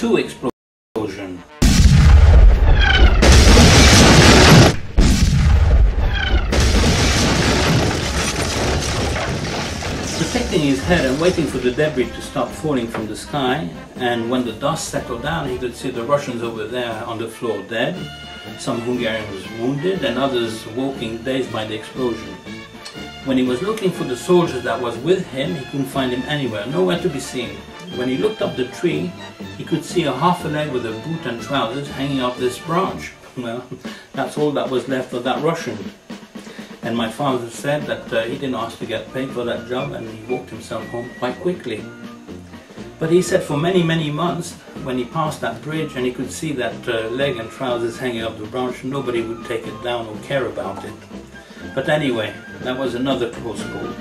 two explosions. Protecting his head and waiting for the debris to stop falling from the sky, and when the dust settled down he could see the Russians over there on the floor dead, some Hungarians wounded and others walking dazed by the explosion. When he was looking for the soldiers that was with him, he couldn't find him anywhere, nowhere to be seen. When he looked up the tree, he could see a half a leg with a boot and trousers hanging off this branch. Well, that's all that was left of that Russian. And my father said that he didn't ask to get paid for that job, and he walked himself home quite quickly. But he said for many, many months, when he passed that bridge and he could see that leg and trousers hanging off the branch, nobody would take it down or care about it. But anyway, that was another close call.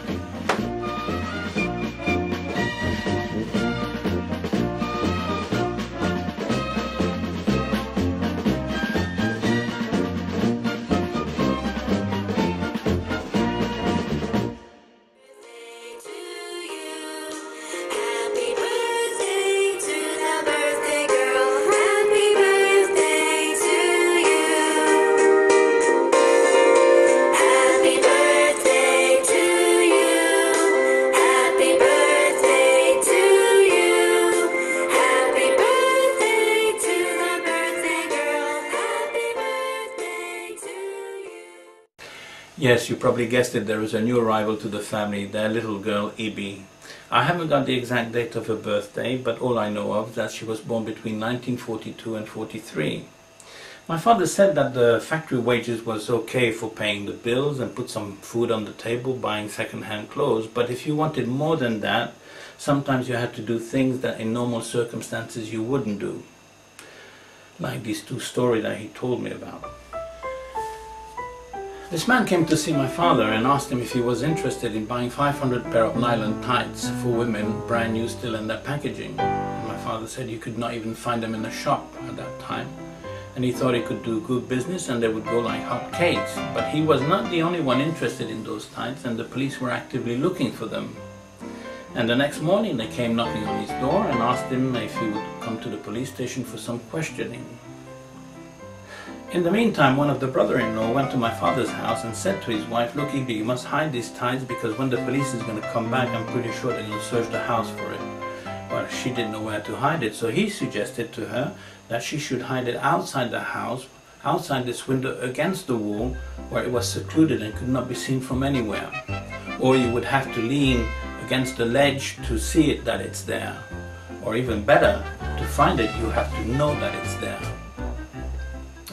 Yes, you probably guessed it, there is a new arrival to the family, their little girl, Ibi. I haven't got the exact date of her birthday, but all I know of is that she was born between 1942 and 43. My father said that the factory wages was okay for paying the bills and put some food on the table, buying second-hand clothes, but if you wanted more than that, sometimes you had to do things that in normal circumstances you wouldn't do. Like these two stories that he told me about. This man came to see my father and asked him if he was interested in buying 500 pair of nylon tights for women, brand new still in their packaging. And my father said you could not even find them in a shop at that time. And he thought he could do good business and they would go like hot cakes. But he was not the only one interested in those tights, and the police were actively looking for them. And the next morning they came knocking on his door and asked him if he would come to the police station for some questioning. In the meantime, one of the brother-in-law went to my father's house and said to his wife, "Look, Ibi, you must hide these ties because when the police is going to come back, I'm pretty sure they're going to search the house for it." Well, she didn't know where to hide it, so he suggested to her that she should hide it outside the house, outside this window against the wall, where it was secluded and could not be seen from anywhere. Or you would have to lean against the ledge to see it that it's there. Or even better, to find it, you have to know that it's there.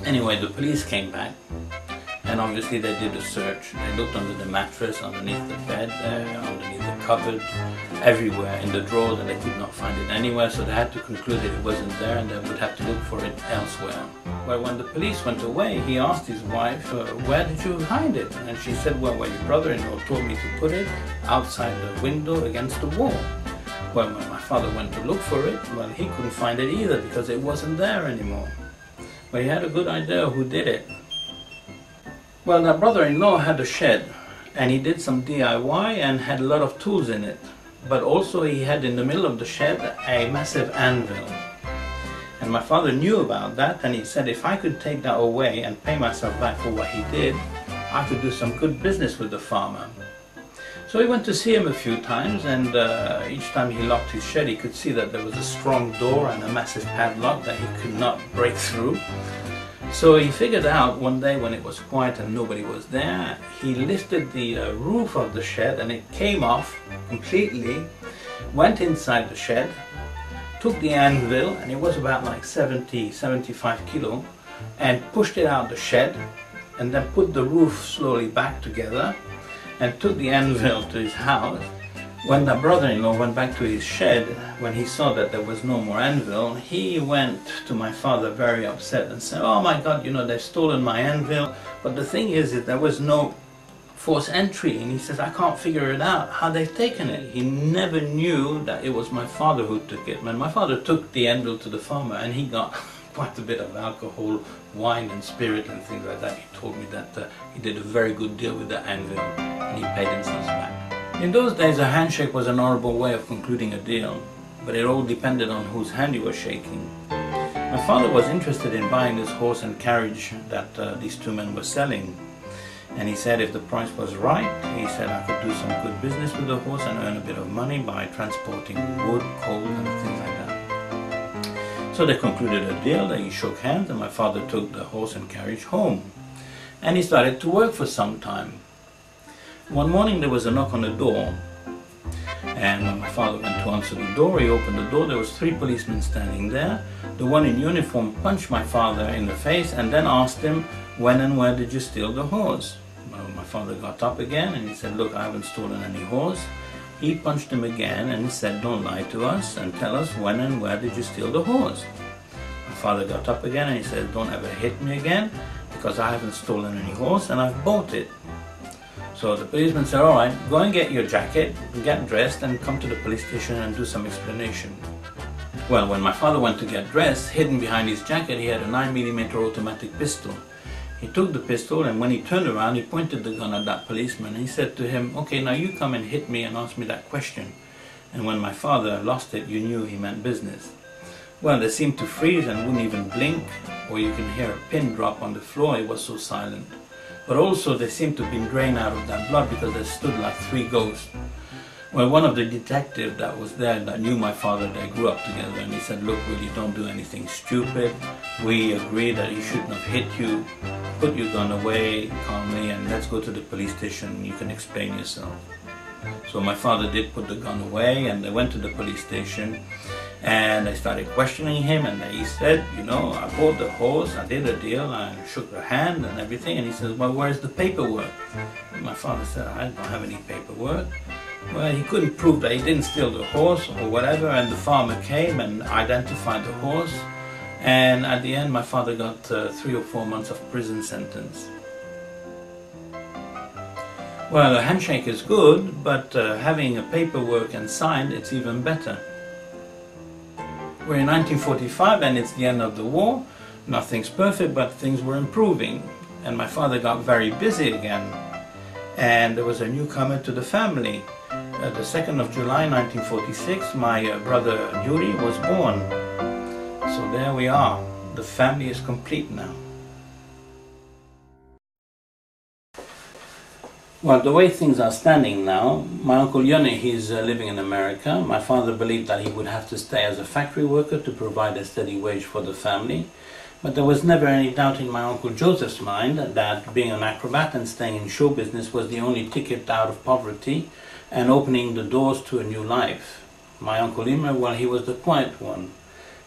Anyway, the police came back, and obviously they did a search. They looked under the mattress, underneath the bed, underneath the cupboard, everywhere in the drawers, and they could not find it anywhere, so they had to conclude that it wasn't there and they would have to look for it elsewhere. Well, when the police went away, he asked his wife, "Where did you hide it?" And she said, "Well, your brother-in-law told me to put it outside the window against the wall." Well, when my father went to look for it, well, he couldn't find it either because it wasn't there anymore. But he had a good idea who did it. Well, that brother-in-law had a shed, and he did some DIY and had a lot of tools in it. But also he had in the middle of the shed a massive anvil. And my father knew about that, and he said if I could take that away and pay myself back for what he did, I could do some good business with the farmer. So he went to see him a few times, and each time he locked his shed he could see that there was a strong door and a massive padlock that he could not break through. So he figured out one day when it was quiet and nobody was there, he lifted the roof of the shed and it came off completely, went inside the shed, took the anvil, and it was about like 75 kilo, and pushed it out the shed, and then put the roof slowly back together, and took the anvil to his house. When the brother-in-law went back to his shed, when he saw that there was no more anvil, he went to my father very upset and said, "Oh my God, you know, they've stolen my anvil, but the thing is that there was no forced entry." And he says, "I can't figure it out, how they've taken it." He never knew that it was my father who took it. When my father took the anvil to the farmer and he got quite a bit of alcohol, wine and spirit and things like that, he told me that he did a very good deal with the anvil and he paid himself back. In those days a handshake was an honorable way of concluding a deal. but it all depended on whose hand you were shaking. My father was interested in buying this horse and carriage that these two men were selling. And he said if the price was right, he said I could do some good business with the horse and earn a bit of money by transporting wood, coal and things like that. So they concluded a deal, they shook hands, and my father took the horse and carriage home. And he started to work for some time. One morning there was a knock on the door, and when my father went to answer the door, he opened the door, there was 3 policemen standing there. The one in uniform punched my father in the face and then asked him, when and where did you steal the horse? Well, my father got up again and he said, look, I haven't stolen any horse. He punched him again and he said, don't lie to us and tell us when and where did you steal the horse. My father got up again and he said, don't ever hit me again because I haven't stolen any horse and I've bought it. So the policeman said, all right, go and get your jacket, get dressed and come to the police station and do some explanation. Well, when my father went to get dressed, hidden behind his jacket, he had a 9mm automatic pistol. He took the pistol and when he turned around, he pointed the gun at that policeman and he said to him, okay, now you come and hit me and ask me that question. And when my father lost it, you knew he meant business. Well, they seemed to freeze and wouldn't even blink, or you can hear a pin drop on the floor, it was so silent. But also they seemed to have been drained out of that blood because they stood like 3 ghosts. Well, one of the detectives that was there that knew my father, they grew up together, and he said, look, really don't do anything stupid. We agree that he shouldn't have hit you. Put your gun away calmly and let's go to the police station, you can explain yourself. So my father did put the gun away and they went to the police station and they started questioning him and he said, you know, I bought the horse, I did a deal, I shook her hand and everything, and he says, well, where's the paperwork? And my father said, I don't have any paperwork. Well, he couldn't prove that he didn't steal the horse or whatever, and the farmer came and identified the horse, and at the end my father got 3 or 4 months of prison sentence. Well, a handshake is good, but having a paperwork and signed, it's even better. We're in 1945 and it's the end of the war. Nothing's perfect, but things were improving, and my father got very busy again, and there was a newcomer to the family. The 2nd of July 1946, my brother Yuri was born. So there we are. The family is complete now. Well, the way things are standing now, my uncle Yoni, he's living in America. My father believed that he would have to stay as a factory worker to provide a steady wage for the family. But there was never any doubt in my uncle Joseph's mind that being an acrobat and staying in show business was the only ticket out of poverty and opening the doors to a new life. My uncle Immer, well, he was the quiet one,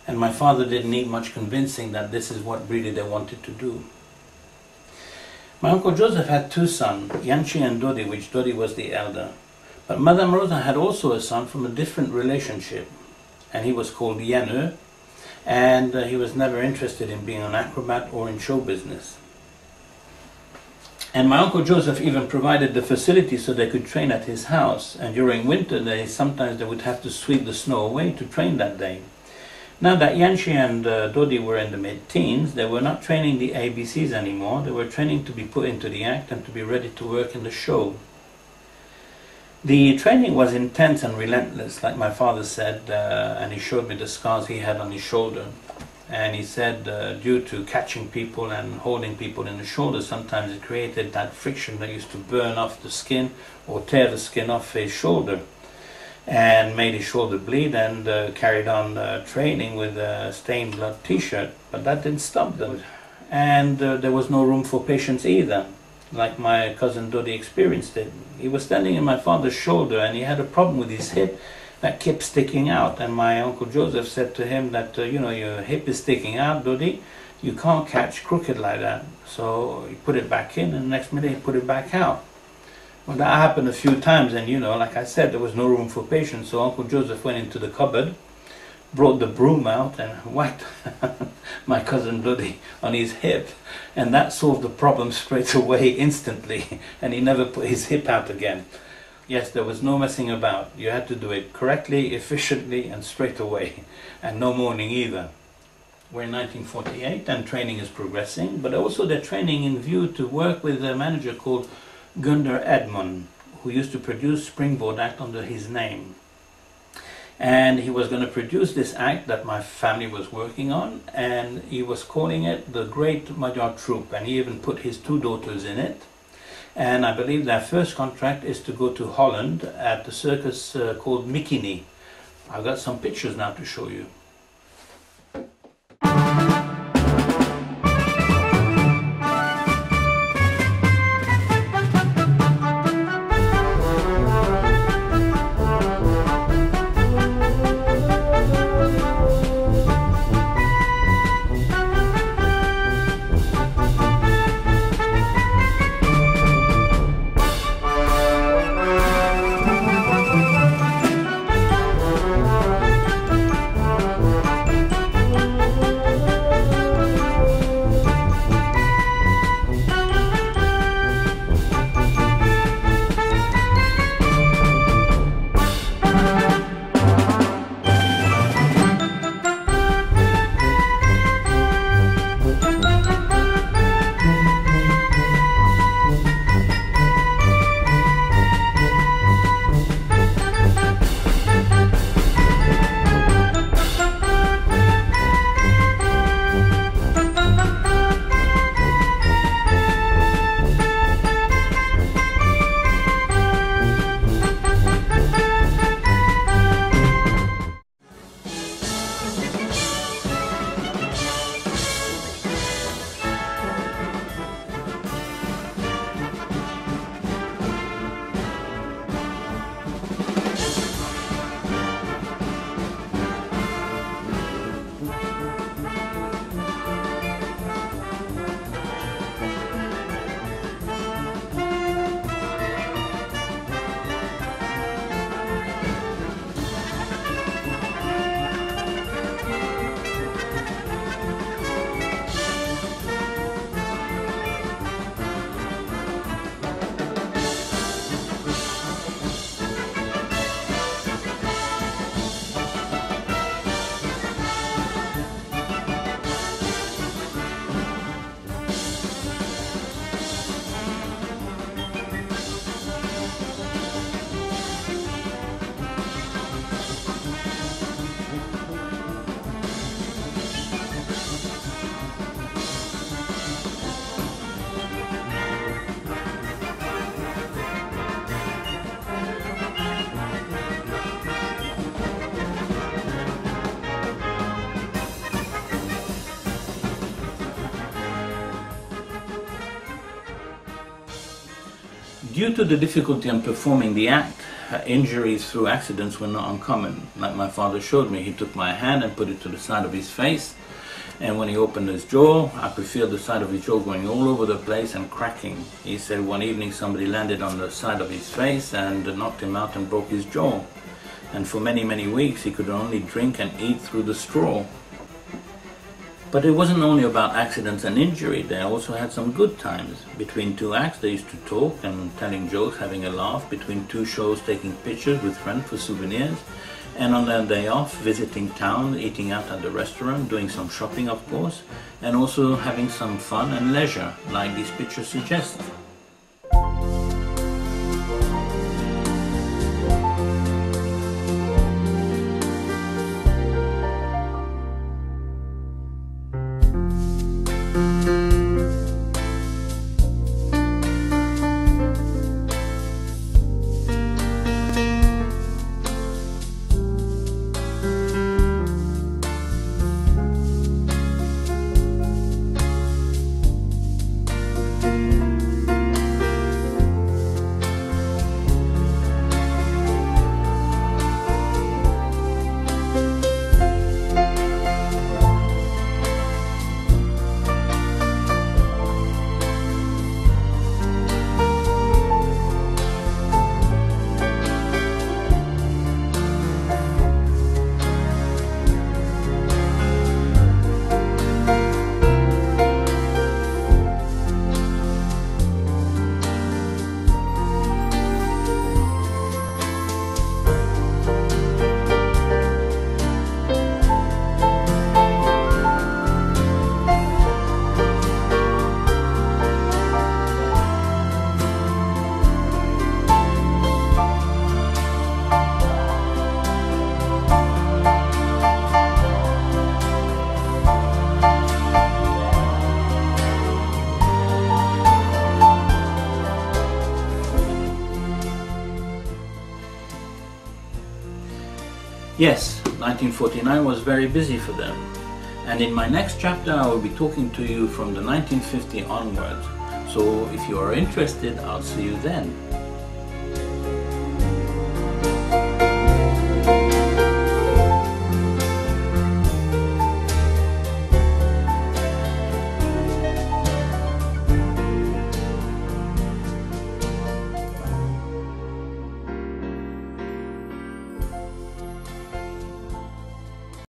and my father didn't need much convincing that this is what really they wanted to do. My uncle Joseph had 2 sons, Yanchi and Dodi, which Dodi was the elder. But Madame Rosa had also a son from a different relationship, and he was called Yanu, and he was never interested in being an acrobat or in show business. And my uncle Joseph even provided the facility so they could train at his house, and during winter sometimes they would have to sweep the snow away to train that day. Now that Yanchi and Dodi were in the mid-teens, they were not training the ABCs anymore, they were training to be put into the act and to be ready to work in the show. The training was intense and relentless, like my father said, and he showed me the scars he had on his shoulder. And he said due to catching people and holding people in the shoulder, sometimes it created that friction that used to burn off the skin or tear the skin off his shoulder and made his shoulder bleed, and carried on training with a stained blood t-shirt. But that didn't stop them. And there was no room for patience either, like my cousin Dodi experienced it. He was standing in my father's shoulder and he had a problem with his hip that kept sticking out, and my uncle Joseph said to him that you know, your hip is sticking out, Dodi, you can't catch crooked like that. So he put it back in and the next minute he put it back out. Well, that happened a few times, and you know, like I said, there was no room for patience, so Uncle Joseph went into the cupboard, brought the broom out and whacked my cousin Dodi on his hip, and that solved the problem straight away, instantly, and he never put his hip out again. Yes, there was no messing about. You had to do it correctly, efficiently, and straight away, and no mourning either. We're in 1948 and training is progressing, but also they're training in view to work with a manager called Gunder Edmond, who used to produce Springboard Act under his name. And he was going to produce this act that my family was working on, and he was calling it The Great Magyar Troupe, and he even put his 2 daughters in it. And I believe their first contract is to go to Holland at the circus called Mikini. I've got some pictures now to show you. Due to the difficulty in performing the act, injuries through accidents were not uncommon. Like my father showed me, he took my hand and put it to the side of his face, and when he opened his jaw, I could feel the side of his jaw going all over the place and cracking. He said one evening somebody landed on the side of his face and knocked him out and broke his jaw. And for many, many weeks he could only drink and eat through the straw. But it wasn't only about accidents and injury. They also had some good times. Between 2 acts they used to talk and telling jokes, having a laugh. Between 2 shows, taking pictures with friends for souvenirs. And on their day off, visiting town, eating out at the restaurant, doing some shopping of course, and also having some fun and leisure, like these pictures suggest. Yes, 1949 was very busy for them. And in my next chapter I will be talking to you from the 1950 onwards. So if you are interested, I'll see you then.